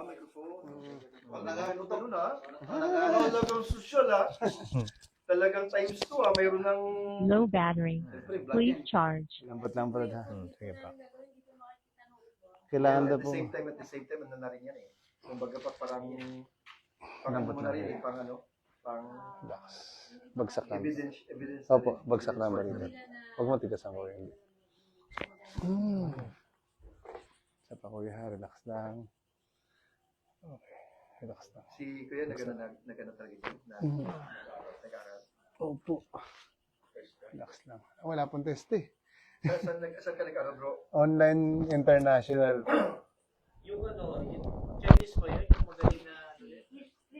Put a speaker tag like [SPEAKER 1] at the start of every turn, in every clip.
[SPEAKER 1] Microphone. Talagang ito nun talagang social Talagang times 2 mayroon ng...
[SPEAKER 2] Low battery. Please charge.
[SPEAKER 3] Lambot lang bro ha. Sige pa. Kailangan daw po.
[SPEAKER 1] At the same time, ano na rin yan eh. Kumbaga pa parang
[SPEAKER 3] Lambot
[SPEAKER 1] na
[SPEAKER 3] lang.
[SPEAKER 1] rin eh, pang
[SPEAKER 3] Bagsak lang.
[SPEAKER 1] evidence
[SPEAKER 3] Opo, bagsak lang ba rin. Huwag mo tigas ang kuya. Sa pa kuya ha, relax lang. Okay, relax lang.
[SPEAKER 1] Si Kuya nagana talaga yun na nag-aaral.
[SPEAKER 3] Opo. Relax lang. Wala pong test eh.
[SPEAKER 1] Saan ka nag-aaral bro?
[SPEAKER 3] Online International.
[SPEAKER 4] Yung Chinese ko yun, yung magaling na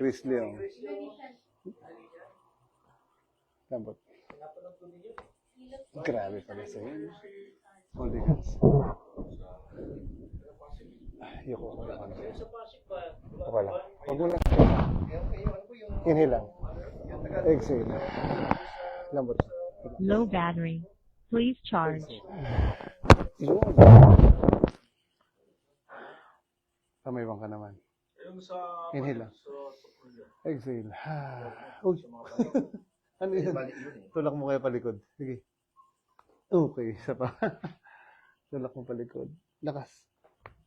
[SPEAKER 3] Chris Leong. Lambot. Grabe pala sa yun. Holy hands. Yoko ko lang. Okay lang. Huwag mo lang. Inhale lang. Exhale. Lambot.
[SPEAKER 2] Low battery. Please charge.
[SPEAKER 3] Yun. Pamaywan ka naman. Inhale lang. Exhale. Uy. Ano yun? Tulak mo kayo palikod. Sige. Okay. Isa pa. Tulak mo palikod. Lakas.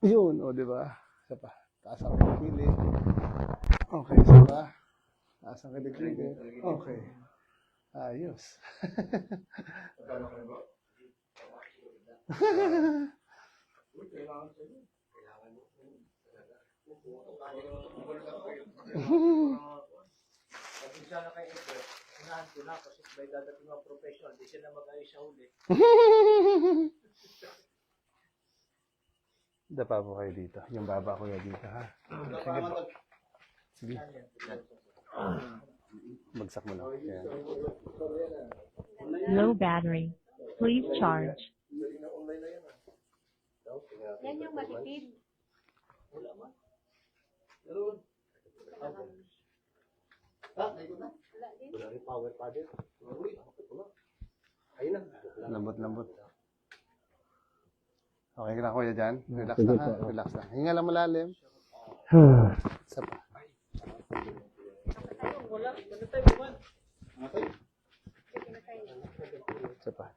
[SPEAKER 3] Yun. O, diba? Isa pa. Taas ang kilikili. Okay. Isa pa. Taas ang kilikili. Okay. Ayos.
[SPEAKER 4] Sana kay Edward, unahan ko na kasi may dadating mga professional, di sila mag-ayos sa huli.
[SPEAKER 3] Dapa po kayo dito. Yung baba ko yan dito, ha? Sige po. Sige. Bagsak mo lang. Yan.
[SPEAKER 2] Low battery. Please charge.
[SPEAKER 5] Yan yung matipid.
[SPEAKER 4] Wala man.
[SPEAKER 5] Wala din.
[SPEAKER 3] Lambot-lambot. Okay ka na kuya dyan? Relax lang ha. Relax lang. Hinga lang malalim. Isa pa.
[SPEAKER 4] Wala, ano tayo naman?
[SPEAKER 3] Isa pa.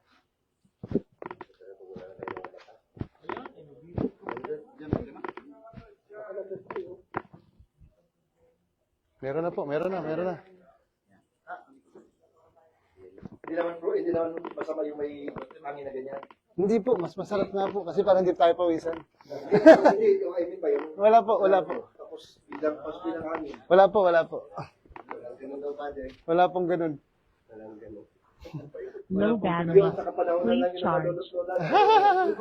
[SPEAKER 3] Meron na po. Meron na.
[SPEAKER 1] Hindi naman masama yung may hangin na ganyan.
[SPEAKER 3] Hindi po. Mas masarap nga po. Kasi parang hindi tayo pawisan.
[SPEAKER 1] Hindi, yung I mean ba yung...
[SPEAKER 3] Wala po.
[SPEAKER 1] Tapos bilang hangin.
[SPEAKER 3] Wala po.
[SPEAKER 1] Ganun daw padre.
[SPEAKER 3] Wala pong ganun.
[SPEAKER 2] Low battery.
[SPEAKER 1] Yung sa kapanahon na lang
[SPEAKER 2] Please
[SPEAKER 1] yung
[SPEAKER 2] charge.
[SPEAKER 1] nakadulot-dulot.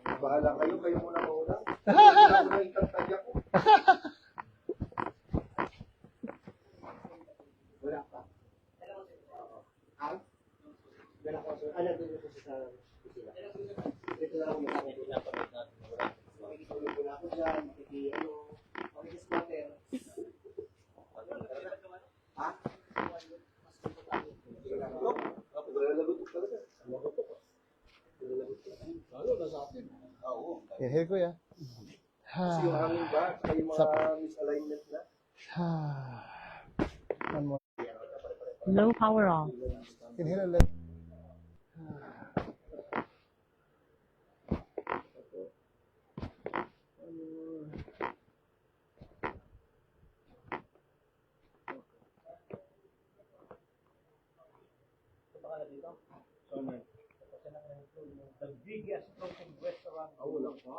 [SPEAKER 1] Baka bahala kayo muna mauna. Yung tagtagya ko. Wala pa. Wala pa. Ano din ko sa kusina? Ito lang yung aking pinapakit natin. Makikitulog ko na ako dyan. Makikisplatter. Ha? Lalagutok talaga. Lalo na sa atin. Oo.
[SPEAKER 3] Inhale ko ya.
[SPEAKER 1] Kasi yung hangin ba? Sa yung mga misalignment na?
[SPEAKER 3] One more.
[SPEAKER 2] Low power on.
[SPEAKER 3] Inhale ulit.
[SPEAKER 4] The biggest floating restaurant.
[SPEAKER 1] Wala pa.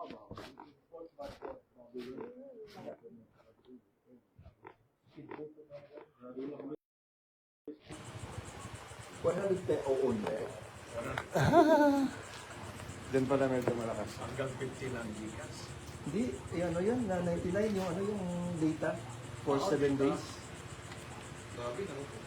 [SPEAKER 1] 110 oon eh.
[SPEAKER 3] Diyan pala medyo malakas.
[SPEAKER 4] Hanggang 50 lang gigas.
[SPEAKER 1] Hindi, ano yun, na 99 yung data for 7 days.
[SPEAKER 4] Grabe na ito.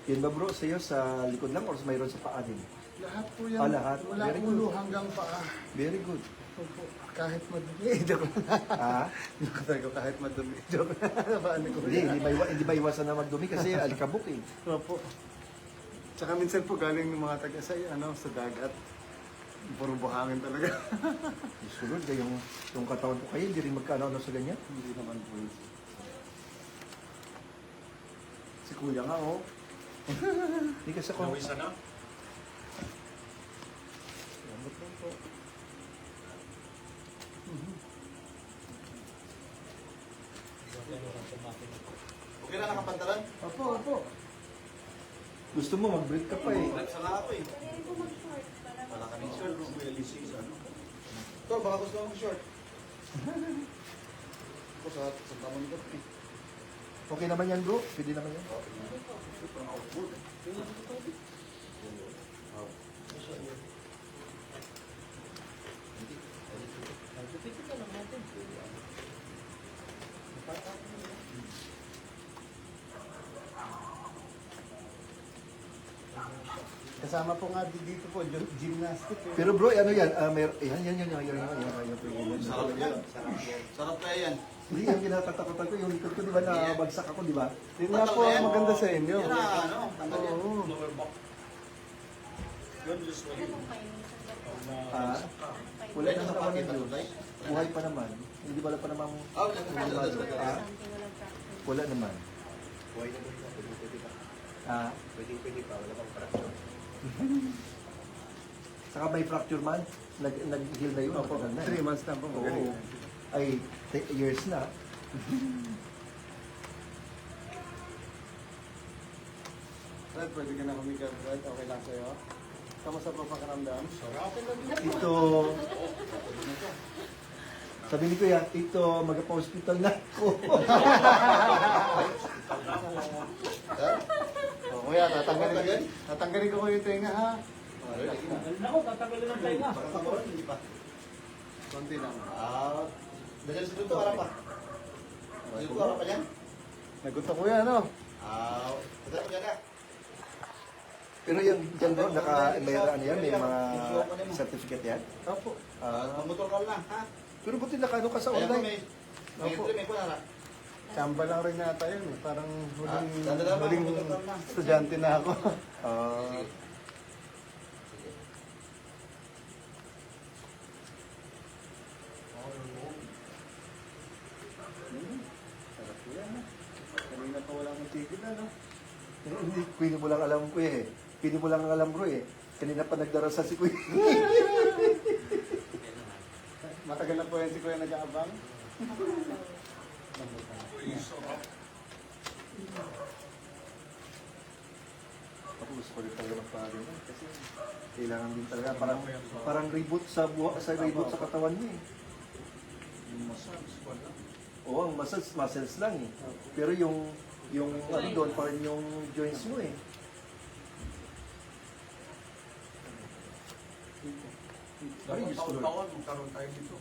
[SPEAKER 6] Yan ba bro, sa'yo sa likod lang or mayroon sa paa din?
[SPEAKER 3] Lahat po yan.
[SPEAKER 6] Lahat.
[SPEAKER 3] Mula
[SPEAKER 6] Very
[SPEAKER 3] ulo
[SPEAKER 6] good.
[SPEAKER 3] hanggang paa.
[SPEAKER 6] Very good.
[SPEAKER 3] Opo. Kahit madumi. Joke lang.
[SPEAKER 6] Ah,
[SPEAKER 3] Joke ko kahit madumi. Joke lang. Paano ko
[SPEAKER 6] hindi ba iwasan na magdumi kasi alikabok eh.
[SPEAKER 3] Opo. Tsaka minsan po galing ng mga taga sa dagat. Puro buhangin talaga.
[SPEAKER 6] Sunod, yung katawan ko kayo, hindi rin magkano sa ganyan.
[SPEAKER 3] Hindi naman po. Si kuya nga oh.
[SPEAKER 6] Hindi kasi ako.
[SPEAKER 1] Okay na nakapantalan?
[SPEAKER 3] Opo, opo.
[SPEAKER 6] Gusto mo, mag-break ka pa eh.
[SPEAKER 1] Sa nga ako eh.
[SPEAKER 5] Pwede ko mag-short para
[SPEAKER 1] Wala kaming short. Ito, baka gusto mo short. Ako sa tamang ko eh.
[SPEAKER 6] Okay naman yan bro, pwede naman yan.
[SPEAKER 3] Kasama po nga dito po, gymnastic. Eh.
[SPEAKER 6] Pero bro, ano yan? Yan.
[SPEAKER 1] Sarap yan. Sarap kaya yan.
[SPEAKER 6] Hindi, yung kinatatakutan ko, yung likod ko, di ba, nabagsak ako, di ba?
[SPEAKER 3] Yun nga po ang maganda sa inyo.
[SPEAKER 1] Yan na, ano? Tanggal yan.
[SPEAKER 3] Oo.
[SPEAKER 1] Lower back. Yun, just like
[SPEAKER 5] Anong kayo?
[SPEAKER 6] Ah, wala
[SPEAKER 1] Wala
[SPEAKER 6] naman
[SPEAKER 1] na
[SPEAKER 6] naman
[SPEAKER 1] pakita
[SPEAKER 6] yun.
[SPEAKER 1] tayo.
[SPEAKER 6] Buhay pa naman. Hindi wala pa namang
[SPEAKER 1] Ah, wala na.
[SPEAKER 6] normal.
[SPEAKER 1] Wala na.
[SPEAKER 6] Ah,
[SPEAKER 5] Something walang practice.
[SPEAKER 6] wala naman.
[SPEAKER 1] Buhay na doon. Pwede pa.
[SPEAKER 6] Ah,
[SPEAKER 1] Pwede pa. Wala pang fracture.
[SPEAKER 6] saka may fracture man, nag-heal na yun.
[SPEAKER 3] Opo,
[SPEAKER 6] matagal na.
[SPEAKER 3] 3 months na po. Magaling
[SPEAKER 6] Oo.
[SPEAKER 3] na.
[SPEAKER 6] Ay, years na.
[SPEAKER 3] Brad, pwede ka na kumikap, Brad. Okay lang sa'yo. Kamusta po pakiramdam?
[SPEAKER 6] Ito, sabi ni Kuya, ito, mag-hospital na ako.
[SPEAKER 3] Oh, kuya, tatanggalin ko yung tenga ha.
[SPEAKER 4] Ako, tatagalin ng tayo nga.
[SPEAKER 1] Hindi pa.
[SPEAKER 3] Konti lang.
[SPEAKER 1] Ah, dahil sa dito, harap pa. Dito, harap pa yan?
[SPEAKER 3] Nagusto kuya, no?
[SPEAKER 1] Ah, harap pa yan.
[SPEAKER 6] Pero yung dyan bro, may ano yan, may mga certificate yan.
[SPEAKER 3] Opo.
[SPEAKER 1] Mamotor ka lang, ha?
[SPEAKER 6] Pero buti nakano ka sa
[SPEAKER 1] Ayan ko,
[SPEAKER 6] online.
[SPEAKER 1] may entry, may kuna na.
[SPEAKER 3] Chamba lang rin nata yun. Eh. Parang
[SPEAKER 1] dadala ba?
[SPEAKER 3] huling
[SPEAKER 1] Mamotor lang.
[SPEAKER 3] estudyante na ako.
[SPEAKER 6] Ah,
[SPEAKER 3] Sarap ko yan, ha? Kanina pa wala akong tigil, ano?
[SPEAKER 6] hindi, Queenie mo lang alam ko eh. Queenie mo lang alam bro eh. Kanina pa nagdarasal si Queenie.
[SPEAKER 3] Matagal na po yan si kuya nag-aabang.
[SPEAKER 6] Ako gusto ko rin talaga magpahali na kasi kailangan din talaga parang reboot sa reboot sa katawan niya eh. Oo, ang muscles lang eh. Pero yung ano doon pa rin yung joints mo eh. Ay, Diyos ko Lord.
[SPEAKER 1] magkaroon tayo dito.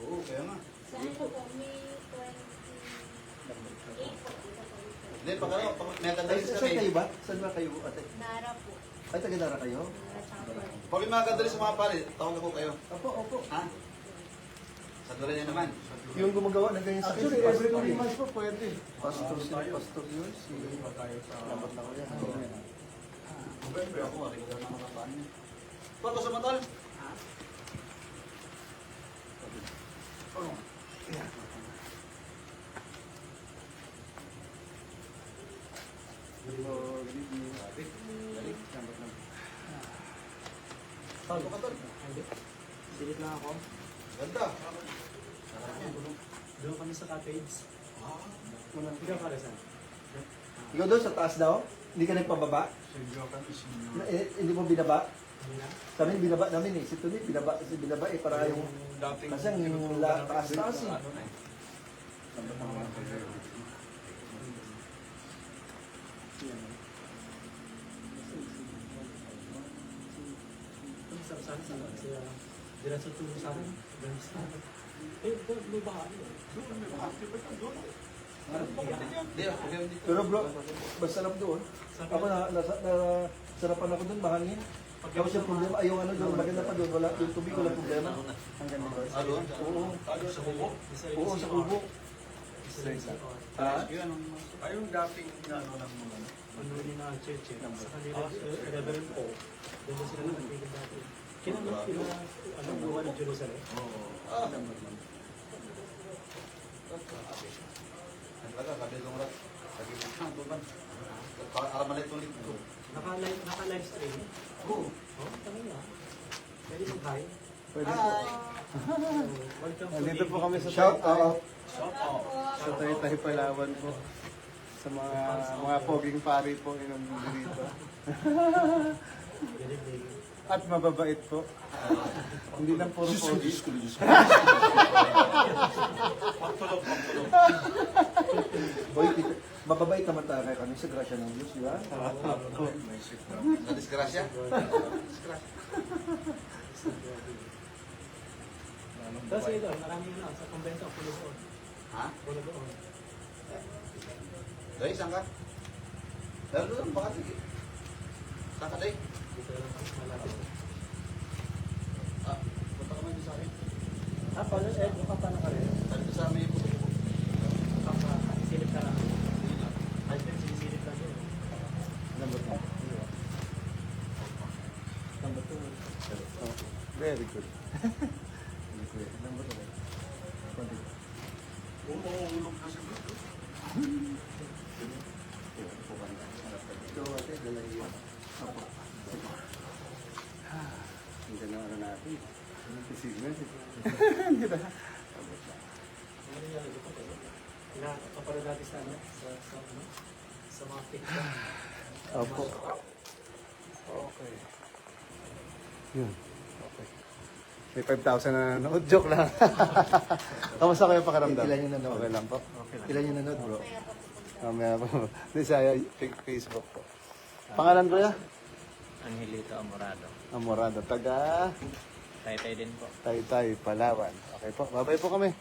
[SPEAKER 1] Oo, kaya nga.
[SPEAKER 5] Saan po po? May 28 po.
[SPEAKER 1] Hindi, pag ano, pag may
[SPEAKER 6] Ay,
[SPEAKER 1] gandalis
[SPEAKER 6] saan
[SPEAKER 1] kami.
[SPEAKER 6] kayo ba? Saan ba kayo ate?
[SPEAKER 5] Nara po.
[SPEAKER 6] Ay, taga-Dara kayo?
[SPEAKER 5] Nara Chapel.
[SPEAKER 1] Pag may mga gandalis sa mga pare, tawag ako kayo.
[SPEAKER 6] Opo.
[SPEAKER 1] Ha? Sa dala niya naman.
[SPEAKER 6] Yung gumagawa ng ganyan sa
[SPEAKER 3] Actually, every 3 months po pwede.
[SPEAKER 6] Pastor yun.
[SPEAKER 3] Salamat na kuya.
[SPEAKER 1] November ako, regular na nakapaan niya. Pato sa matol? Pato ka tol?
[SPEAKER 4] Silip lang ako.
[SPEAKER 1] Ganda.
[SPEAKER 4] Doon kami sa cottage. Ikaw para saan?
[SPEAKER 6] Ikaw doon sa taas daw? Hindi ka nagpababa? Hindi mo binaba? Kami binaba namin eh. Si Tony binaba eh para yung kasi ang taas eh.
[SPEAKER 4] Sa diretso tulong sa akin. Eh, may bahay.
[SPEAKER 6] Pero bro, masarap doon. Ako sarapan ako doon, mahangin. Tapos yung problema, ay yung ano doon, maganda pa doon, wala, yung tubig wala problema. Hanggang dito. Oo. Oo, sa kubo. Ha?
[SPEAKER 7] Ay, yung dating ano ng mga
[SPEAKER 4] Ano rin na cheche. Sa kanila, Reverend Po, doon ba sila nagpigil dati? Kinanong sila, anong buwan ng Jerusalem? Naka-live stream? Oo. Tama nga. Pwede mag-hi.
[SPEAKER 3] Pwede po.
[SPEAKER 4] Welcome to
[SPEAKER 3] Nandito po kami sa
[SPEAKER 6] Shout
[SPEAKER 3] Taytay.
[SPEAKER 6] out.
[SPEAKER 3] Sa Taytay Palawan po. Sa mga poging pari po yung dito.
[SPEAKER 4] Good evening.
[SPEAKER 3] At mababait po. Hindi lang puro pogi.
[SPEAKER 6] Boy, mababait naman tayo kami sa grasya ng Diyos, di ba?
[SPEAKER 7] Sa disgrasya?
[SPEAKER 4] Tapos ito, marami na sa kumbento, pulo doon.
[SPEAKER 7] Ha?
[SPEAKER 4] Pulo doon.
[SPEAKER 7] Day, saan ka? Dahil doon, baka sige. Saan ka, Day?
[SPEAKER 4] Dito lang kami malaki.
[SPEAKER 7] Punta ka man doon sa akin.
[SPEAKER 4] Paano, Ed, baka paano ka rin?
[SPEAKER 7] Dahil doon sa amin yung puto.
[SPEAKER 4] Baka isilip ka lang. Ay, sisilip ka doon.
[SPEAKER 6] Lambot mo. Lambot mo.
[SPEAKER 3] Oh, very good.
[SPEAKER 6] Lambot mo. Konti.
[SPEAKER 7] Umuulog na siya dito.
[SPEAKER 6] Ito, ate, dala niyo. Opo.
[SPEAKER 3] Ang ganda ng ano natin. Signal.
[SPEAKER 4] Ano yung lalagay ko kayo? Kapanood natin sa ano? Sa mga TikTok.
[SPEAKER 3] Opo. Okay. Yun. Okay. May 5,000 na nanood. Joke lang. Kamusta kayo pakiramdam?
[SPEAKER 6] Ilan yung nanood?
[SPEAKER 3] Okay lang po.
[SPEAKER 6] Ilan yung nanood, bro?
[SPEAKER 3] Mamaya po. Hindi siya Facebook po. Pangalan ko ya?
[SPEAKER 8] Angelito Amorado.
[SPEAKER 3] Amorado. Taga
[SPEAKER 8] Taytay din po.
[SPEAKER 3] Taytay, Palawan. Okay po. Babay po kami.